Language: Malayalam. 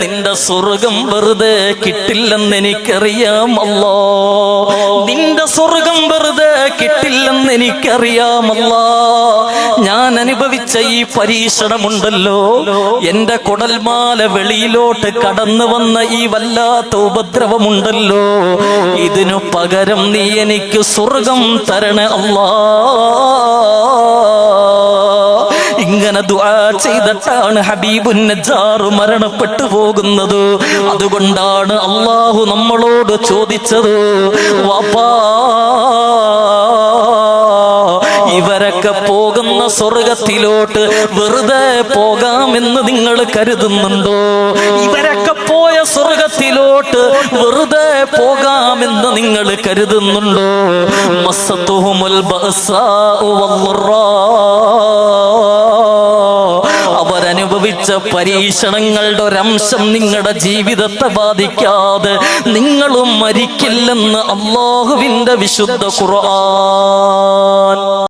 നിന്റെ സ്വർഗം വെറുതെ കിട്ടില്ലെന്ന് എനിക്കറിയാം അല്ലാ. നിന്റെ സ്വർഗം വെറുതെ കിട്ടില്ലെന്ന് എനിക്കറിയാം അല്ലാ. ഞാൻ അനുഭവിച്ച ഈ പരീക്ഷണമുണ്ടല്ലോ, എന്റെ കുടൽമാല വെളിയിലോട്ട് കടന്നു വന്ന ഈ വല്ലാത്ത ഉപദ്രവമുണ്ടല്ലോ, ഇതിനു പകരം നീ എനിക്ക് സ്വർഗം തരണേ അല്ലാ. ഇങ്ങനെ ദുആ ചെയ്തിട്ടാണ് ഹബീബുൻ നജ്ജാർ മരണപ്പെട്ടു പോകുന്നത്. അതുകൊണ്ടാണ് അല്ലാഹു നമ്മളോട് ചോദിച്ചത്, വാപ്പാ ഇവരൊക്കെ പോകുന്ന സ്വർഗത്തിലോട്ട് വെറുതെ പോകാമെന്ന് നിങ്ങൾ കരുതുന്നുണ്ടോ? ഇവരൊക്കെ പോയ സ്വർഗത്തിലോട്ട് വെറുതെ പോകാമെന്ന് നിങ്ങൾ കരുതുന്നുണ്ടോ? മസ്സത്തുഹുമുൽ ബഅസാഉ വദ്ദറാ, അവരനുഭവിച്ച പരീക്ഷണങ്ങളുടെ ഒരംശം നിങ്ങളുടെ ജീവിതത്തെ ബാധിക്കാതെ നിങ്ങളും മരിക്കില്ലെന്ന് അല്ലാഹുവിന്റെ വിശുദ്ധ ഖുർആൻ.